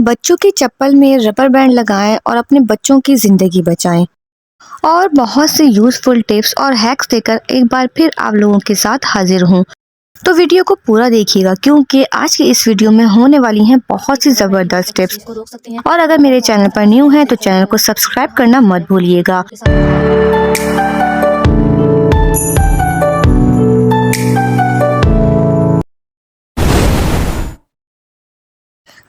बच्चों की चप्पल में रबर बैंड लगाएं और अपने बच्चों की ज़िंदगी बचाएं। और बहुत से यूज़फुल टिप्स और हैक्स देकर एक बार फिर आप लोगों के साथ हाजिर हूँ। तो वीडियो को पूरा देखिएगा क्योंकि आज की इस वीडियो में होने वाली हैं बहुत सी ज़बरदस्त टिप्स। और अगर मेरे चैनल पर न्यू हैं तो चैनल को सब्सक्राइब करना मत भूलिएगा।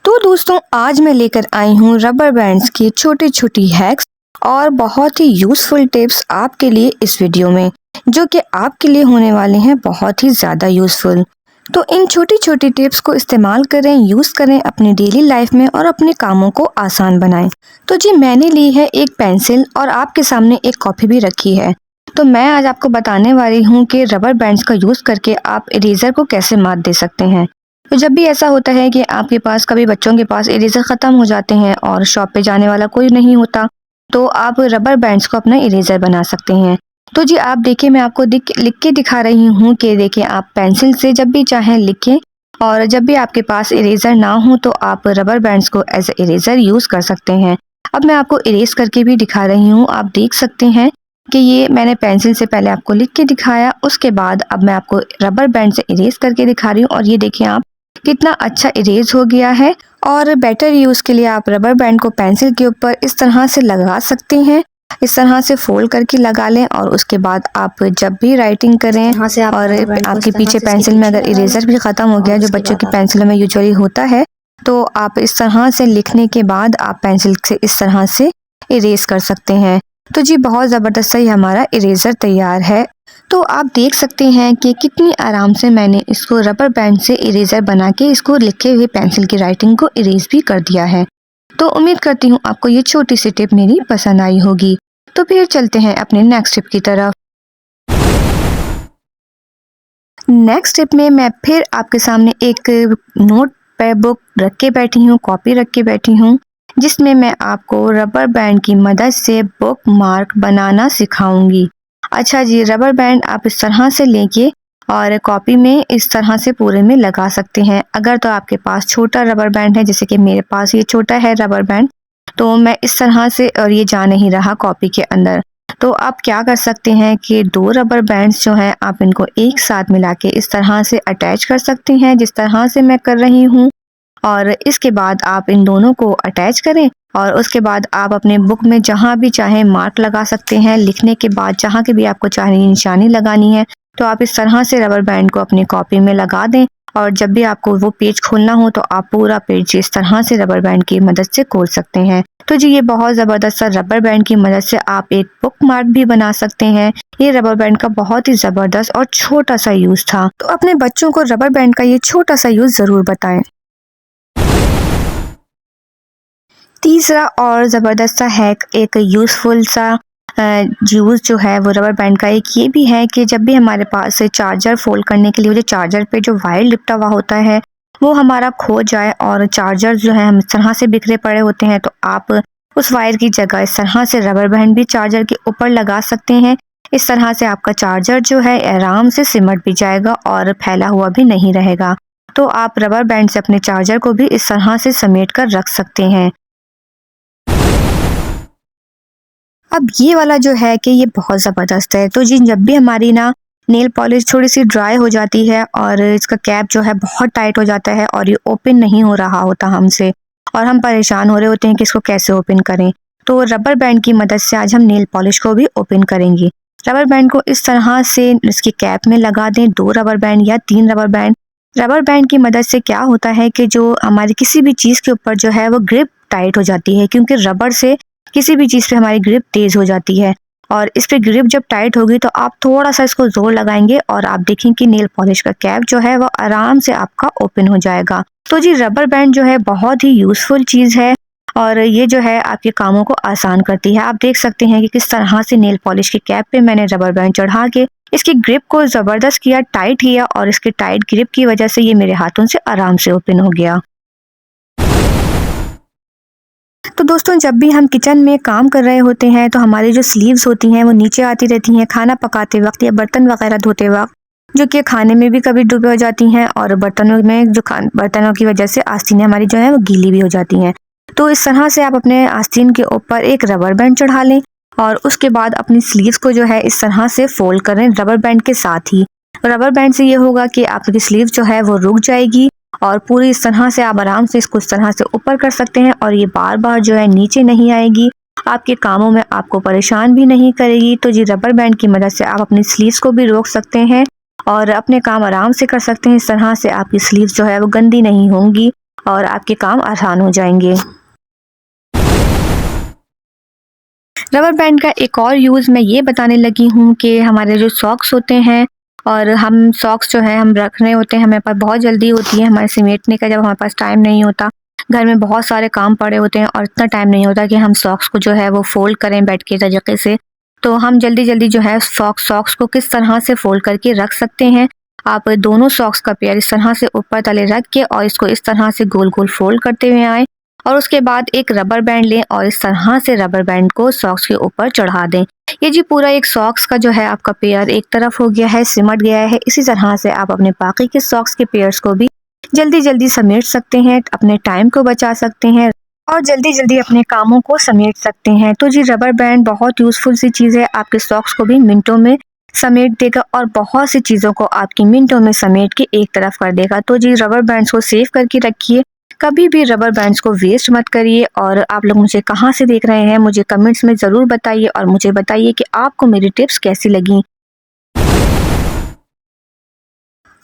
तो दोस्तों, आज मैं लेकर आई हूँ रबर बैंड्स की छोटी छोटी हैक्स और बहुत ही यूज़फुल टिप्स आपके लिए इस वीडियो में, जो कि आपके लिए होने वाले हैं बहुत ही ज़्यादा यूज़फुल। तो इन छोटी छोटी टिप्स को इस्तेमाल करें, यूज़ करें अपनी डेली लाइफ में और अपने कामों को आसान बनाएं। तो जी, मैंने ली है एक पेंसिल और आपके सामने एक कॉपी भी रखी है। तो मैं आज आपको बताने वाली हूँ कि रबर बैंड्स का यूज़ करके आप इरेजर को कैसे मात दे सकते हैं। तो जब भी ऐसा होता है कि आपके पास कभी बच्चों के पास इरेजर ख़त्म हो जाते हैं और शॉप पे जाने वाला कोई नहीं होता, तो आप रबर बैंड्स को अपना इरेजर बना सकते हैं। तो जी, आप देखिए, मैं आपको लिख के दिखा रही हूँ कि देखिए, आप पेंसिल से जब भी चाहें लिखें और जब भी आपके पास इरेजर ना हो तो आप रबर बैंड्स को एज ए इरेजर यूज़ कर सकते हैं। अब मैं आपको इरेज करके भी दिखा रही हूँ। आप देख सकते हैं कि ये मैंने पेंसिल से पहले आपको लिख के दिखाया, उसके बाद अब मैं आपको रबर बैंड से इरेज करके दिखा रही हूँ। और ये देखिए आप कितना अच्छा इरेज हो गया है। और बेटर यूज़ के लिए आप रबर बैंड को पेंसिल के ऊपर इस तरह से लगा सकते हैं। इस तरह से फोल्ड करके लगा लें और उसके बाद आप जब भी राइटिंग करें और आपके पीछे पेंसिल में अगर इरेजर भी ख़त्म हो गया, जो बच्चों की पेंसिलों में यूजुअली होता है, तो आप इस तरह से लिखने के बाद आप पेंसिल से इस तरह से इरेज कर सकते हैं। तो जी, बहुत ज़बरदस्त ही हमारा इरेजर तैयार है। तो आप देख सकते हैं कि कितनी आराम से मैंने इसको रबर बैंड से इरेजर बना के इसको लिखे हुए पेंसिल की राइटिंग को इरेज भी कर दिया है। तो उम्मीद करती हूँ आपको ये छोटी सी टिप मेरी पसंद आई होगी। तो फिर चलते हैं अपने नेक्स्ट टिप की तरफ। नेक्स्ट टिप में मैं फिर आपके सामने एक नोट पे बुक रख के बैठी हूँ, कॉपी रख के बैठी हूँ, जिसमें मैं आपको रबर बैंड की मदद से बुक मार्क बनाना सिखाऊंगी। अच्छा जी, रबर बैंड आप इस तरह से लेके और कॉपी में इस तरह से पूरे में लगा सकते हैं। अगर तो आपके पास छोटा रबर बैंड है, जैसे कि मेरे पास ये छोटा है रबर बैंड, तो मैं इस तरह से, और ये जा नहीं रहा कॉपी के अंदर, तो आप क्या कर सकते हैं कि दो रबर बैंड्स जो हैं आप इनको एक साथ मिला के इस तरह से अटैच कर सकते हैं, जिस तरह से मैं कर रही हूँ। और इसके बाद आप इन दोनों को अटैच करें और उसके बाद आप अपने बुक में जहाँ भी चाहें मार्क लगा सकते हैं। लिखने के बाद जहाँ के भी आपको चाहे निशानी लगानी है, तो आप इस तरह से रबर बैंड को अपनी कॉपी में लगा दें। और जब भी आपको वो पेज खोलना हो तो आप पूरा पेज इस तरह से रबर बैंड की मदद से खोल सकते हैं। तो जी, ये बहुत ज़बरदस्त सा रबर बैंड की मदद से आप एक बुक मार्क भी बना सकते हैं। ये रबर बैंड का बहुत ही ज़बरदस्त और छोटा सा यूज़ था। तो अपने बच्चों को रबर बैंड का ये छोटा सा यूज़ ज़रूर बताएं। तीसरा और ज़बरदस्त सा हैक, एक यूज़फुल सा यूज़ जो है वो रबर बैंड का एक ये भी है कि जब भी हमारे पास चार्जर फोल्ड करने के लिए वो जो चार्जर पे जो वायर लिपटा हुआ होता है वो हमारा खो जाए और चार्जर जो है हम इस तरह से बिखरे पड़े होते हैं, तो आप उस वायर की जगह इस तरह से रबर बैंड भी चार्जर के ऊपर लगा सकते हैं। इस तरह से आपका चार्जर जो है आराम से सिमट भी जाएगा और फैला हुआ भी नहीं रहेगा। तो आप रबर बैंड से अपने चार्जर को भी इस तरह से समेट कर रख सकते हैं। अब ये वाला जो है कि ये बहुत ज़बरदस्त है। तो जी, जब भी हमारी ना नेल पॉलिश थोड़ी सी ड्राई हो जाती है और इसका कैप जो है बहुत टाइट हो जाता है और ये ओपन नहीं हो रहा होता हमसे, और हम परेशान हो रहे होते हैं कि इसको कैसे ओपन करें, तो रबर बैंड की मदद से आज हम नेल पॉलिश को भी ओपन करेंगे। रबर बैंड को इस तरह से इसकी कैप में लगा दें, 2 रबर बैंड या 3 रबर बैंड। रबर बैंड की मदद से क्या होता है कि जो हमारी किसी भी चीज़ के ऊपर जो है वो ग्रिप टाइट हो जाती है, क्योंकि रबर से किसी भी चीज़ पे हमारी ग्रिप तेज़ हो जाती है। और इस पे ग्रिप जब टाइट होगी तो आप थोड़ा-सा इसको ज़ोर लगाएँगे और आप देखें कि नेल पॉलिश का कैप जो है वो आराम से आपका ओपन हो जाएगा। तो जी, रबर बैंड जो है बहुत ही यूज़फुल चीज़ है और ये जो है आपके कामों को आसान करती है। आप देख सकते हैं कि किस तरह से नेल पॉलिश के कैप पे मैंने रबर बैंड चढ़ा के इसकी ग्रिप को ज़बरदस्त किया, टाइट किया, और इसके टाइट ग्रिप की वजह से ये मेरे हाथों से आराम से ओपन हो गया। तो दोस्तों, जब भी हम किचन में काम कर रहे होते हैं तो हमारी जो स्लीव्स होती हैं वो नीचे आती रहती हैं खाना पकाते वक्त या बर्तन वगैरह धोते वक्त। जो कि खाने में भी कभी डूबे हो जाती हैं और बर्तनों में बर्तनों की वजह से आस्तीनें हमारी जो है वो गीली भी हो जाती हैं। तो इस तरह से आप अपने आस्तीन के ऊपर एक रबर बैंड चढ़ा लें और उसके बाद अपनी स्लीव्स को जो है इस तरह से फोल्ड करें रबर बैंड के साथ ही। रबर बैंड से ये होगा कि आपकी स्लीव जो है वो रुक जाएगी और पूरी इस तरह से आप आराम से इसको इस तरह से ऊपर कर सकते हैं और ये बार बार जो है नीचे नहीं आएगी, आपके कामों में आपको परेशान भी नहीं करेगी। तो जी रबर बैंड की मदद से आप अपनी स्लीव्स को भी रोक सकते हैं और अपने काम आराम से कर सकते हैं। इस तरह से आपकी स्लीव्स जो है वो गंदी नहीं होंगी और आपके काम आसान हो जाएंगे। रबर बैंड का एक और यूज़ मैं ये बताने लगी हूँ कि हमारे जो सॉक्स होते हैं और हम सॉक्स जो है हम रखने होते हैं, हमें पास बहुत जल्दी होती है हमारे समेटने का, जब हमारे पास टाइम नहीं होता, घर में बहुत सारे काम पड़े होते हैं और इतना टाइम नहीं होता कि हम सॉक्स को जो है वो फोल्ड करें बेड के तरीके से। तो हम जल्दी जल्दी जो है सॉक्स को किस तरह से फोल्ड करके रख सकते हैं। आप दोनों सॉक्स का पेयर इस तरह से ऊपर तले रख के और इसको इस तरह से गोल गोल फोल्ड करते हुए आए और उसके बाद एक रबर बैंड लें और इस तरह से रबर बैंड को सॉक्स के ऊपर चढ़ा दें। ये जी पूरा एक सॉक्स का जो है आपका पेयर एक तरफ हो गया है, सिमट गया है। इसी तरह से आप अपने बाकी के सॉक्स के पेयर्स को भी जल्दी जल्दी समेट सकते हैं, अपने टाइम को बचा सकते हैं और जल्दी जल्दी अपने कामों को समेट सकते हैं। तो जी रबर बैंड बहुत यूजफुल सी चीज़ है, आपके सॉक्स को भी मिनटों में समेट देगा और बहुत सी चीज़ों को आपकी मिनटों में समेट के एक तरफ कर देगा। तो जी रबर बैंड्स को सेव करके रखिए, कभी भी रबर बैंड्स को वेस्ट मत करिए। और आप लोग मुझे कहाँ से देख रहे हैं मुझे कमेंट्स में ज़रूर बताइए और मुझे बताइए कि आपको मेरी टिप्स कैसी लगी।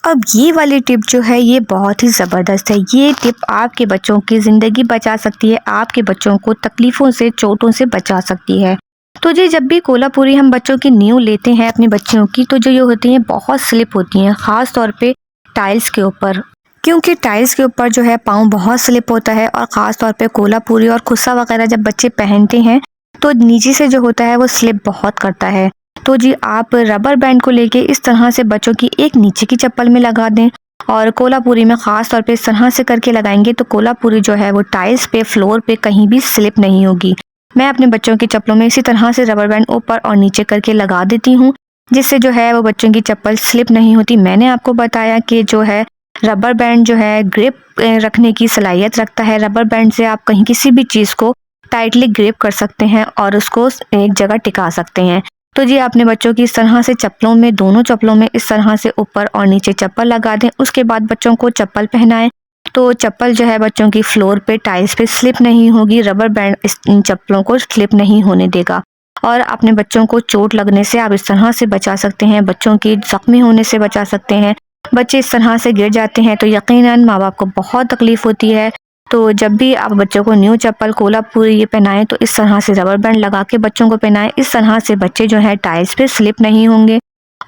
अब ये वाली टिप जो है ये बहुत ही ज़बरदस्त है। ये टिप आपके बच्चों की ज़िंदगी बचा सकती है, आपके बच्चों को तकलीफ़ों से, चोटों से बचा सकती है। तो जी जब भी कोलापुरी हम बच्चों की नींव लेते हैं अपनी बच्चियों की, तो जो ये होती हैं बहुत स्लिप होती हैं, ख़ास तौर पे टाइल्स के ऊपर। क्योंकि टाइल्स के ऊपर जो है पाँव बहुत स्लिप होता है और ख़ास तौर पे कोलापुरी और खुस्सा वगैरह जब बच्चे पहनते हैं तो नीचे से जो होता है वो स्लिप बहुत करता है। तो जी आप रबर बैंड को लेके इस तरह से बच्चों की एक नीचे की चप्पल में लगा दें और कोलापुरी में ख़ास तौर पे इस तरह से करके लगाएंगे तो कोलापुरी जो है वो टाइल्स पे, फ्लोर पे कहीं भी स्लिप नहीं होगी। मैं अपने बच्चों की चप्पलों में इसी तरह से रबर बैंड ऊपर और नीचे करके लगा देती हूँ, जिससे जो है वो बच्चों की चप्पल स्लिप नहीं होती। मैंने आपको बताया कि जो है रबर बैंड जो है ग्रिप रखने की सलाहियत रखता है। रबर बैंड से आप कहीं किसी भी चीज़ को टाइटली ग्रिप कर सकते हैं और उसको एक जगह टिका सकते हैं। तो जी अपने बच्चों की इस तरह से चप्पलों में, दोनों चप्पलों में इस तरह से ऊपर और नीचे चप्पल लगा दें। उसके बाद बच्चों को चप्पल पहनाएं तो चप्पल जो है बच्चों की फ्लोर पे, टाइल्स पे स्लिप नहीं होगी। रबर बैंड इन चप्पलों को स्लिप नहीं होने देगा और अपने बच्चों को चोट लगने से आप इस तरह से बचा सकते हैं, बच्चों की जख्मी होने से बचा सकते हैं। बच्चे इस तरह से गिर जाते हैं तो यकीनन माँ बाप को बहुत तकलीफ होती है। तो जब भी आप बच्चों को न्यू चप्पल, कोलापुरी ये पहनाएं तो इस तरह से रबर बैंड लगा के बच्चों को पहनाएं। इस तरह से बच्चे जो है टाइल्स पे स्लिप नहीं होंगे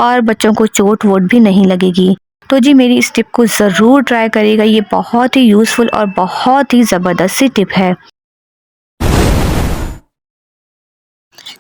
और बच्चों को चोट वोट भी नहीं लगेगी। तो जी मेरी इस टिप को ज़रूर ट्राई करिएगा, ये बहुत ही यूज़फुल और बहुत ही ज़बरदस्त सी टिप है।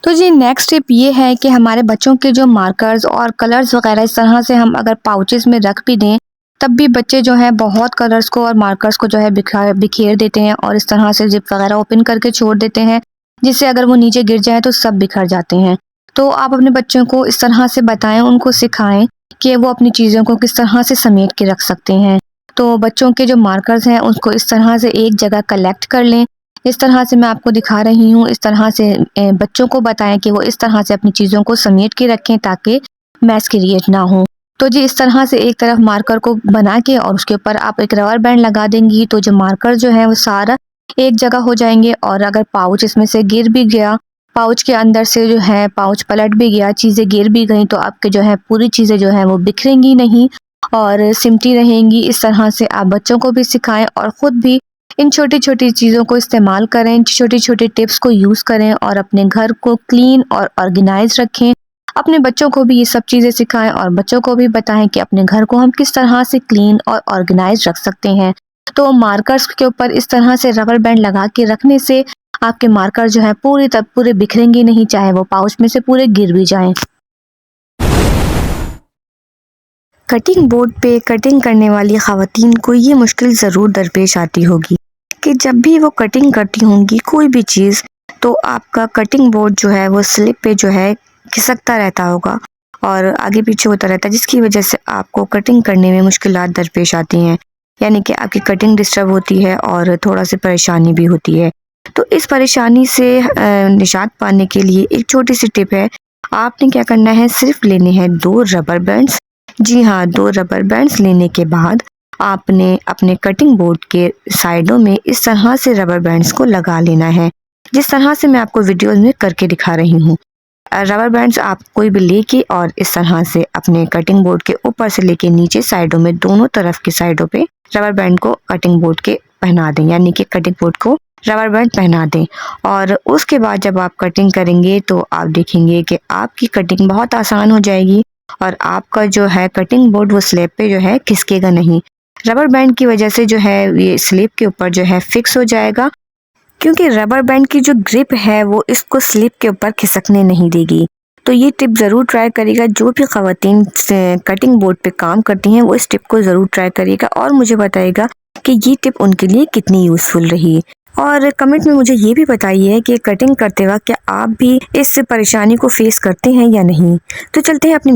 तो जी नेक्स्ट टिप ये है कि हमारे बच्चों के जो मार्कर्स और कलर्स वगैरह इस तरह से हम अगर पाउचेस में रख भी दें तब भी बच्चे जो है बहुत कलर्स को और मार्कर्स को जो है बिखेर देते हैं और इस तरह से जिप वगैरह ओपन करके छोड़ देते हैं, जिससे अगर वो नीचे गिर जाए तो सब बिखर जाते हैं। तो आप अपने बच्चों को इस तरह से बताएं, उनको सिखाएं कि वो अपनी चीज़ों को किस तरह से समेट के रख सकते हैं। तो बच्चों के जो मार्कर्स हैं उसको इस तरह से एक जगह कलेक्ट कर लें, इस तरह से मैं आपको दिखा रही हूँ। इस तरह से बच्चों को बताएं कि वो इस तरह से अपनी चीज़ों को समेट के रखें ताकि मैस क्रिएट ना हो। तो जी इस तरह से एक तरफ मार्कर को बना के और उसके ऊपर आप एक रबर बैंड लगा देंगी तो जो मार्कर जो है वो सारा एक जगह हो जाएंगे। और अगर पाउच इसमें से गिर भी गया, पाउच के अंदर से जो है पाउच पलट भी गया, चीज़ें गिर भी गई तो आपके जो है पूरी चीज़ें जो है वो बिखरेंगी नहीं और सिमटी रहेंगी। इस तरह से आप बच्चों को भी सिखाएं और ख़ुद भी इन छोटी छोटी चीज़ों को इस्तेमाल करें, छोटी छोटी टिप्स को यूज़ करें और अपने घर को क्लीन और ऑर्गेनाइज रखें। अपने बच्चों को भी ये सब चीज़ें सिखाएं और बच्चों को भी बताएं कि अपने घर को हम किस तरह से क्लीन और ऑर्गेनाइज रख सकते हैं। तो मार्कर्स के ऊपर इस तरह से रबर बैंड लगा के रखने से आपके मार्कर जो है पूरे बिखरेंगे नहीं, चाहे वो पाउच में से पूरे गिर भी जाएं। कटिंग बोर्ड पे कटिंग करने वाली ख़वातीन को ये मुश्किल ज़रूर दरपेश आती होगी कि जब भी वो कटिंग करती होंगी कोई भी चीज़ तो आपका कटिंग बोर्ड जो है वो स्लिप पे जो है खिसकता रहता होगा और आगे पीछे होता रहता है, जिसकी वजह से आपको कटिंग करने में मुश्किलात दरपेश आती हैं, यानी कि आपकी कटिंग डिस्टर्ब होती है और थोड़ा सी परेशानी भी होती है। तो इस परेशानी से निजात पाने के लिए एक छोटी सी टिप है। आपने क्या करना है, सिर्फ लेने हैं 2 रबर बैंड्स। जी हाँ, 2 रबर बैंड्स लेने के बाद आपने अपने कटिंग बोर्ड के साइडों में इस तरह से रबर बैंड्स को लगा लेना है, जिस तरह से मैं आपको वीडियोस में करके दिखा रही हूँ। रबर बैंड्स आप कोई भी लेके और इस तरह से अपने कटिंग बोर्ड के ऊपर से लेके नीचे साइडों में, दोनों तरफ की साइडों पे रबर बैंड को कटिंग बोर्ड के पहना दें, यानी कि कटिंग बोर्ड को रबर बैंड पहना दें। और उसके बाद जब आप कटिंग करेंगे तो आप देखेंगे कि आपकी कटिंग बहुत आसान हो जाएगी और आपका जो है कटिंग बोर्ड वो स्लैब पे जो है खिसकेगा नहीं। रबर बैंड की वजह से जो है ये स्लैब के ऊपर जो है फिक्स हो जाएगा, क्योंकि रबर बैंड की जो ग्रिप है वो इसको स्लिप के ऊपर खिसकने नहीं देगी। तो ये टिप ज़रूर ट्राई करिएगा। जो भी ख़वातीन कटिंग बोर्ड पे काम करती हैं वो इस टिप को ज़रूर ट्राई करिएगा और मुझे बताइएगा कि ये टिप उनके लिए कितनी यूज़फुल रही। और कमेंट में मुझे ये भी बताइए कि कटिंग करते वक्त क्या आप भी इस परेशानी को फेस करते हैं या नहीं। तो चलते हैं अपनी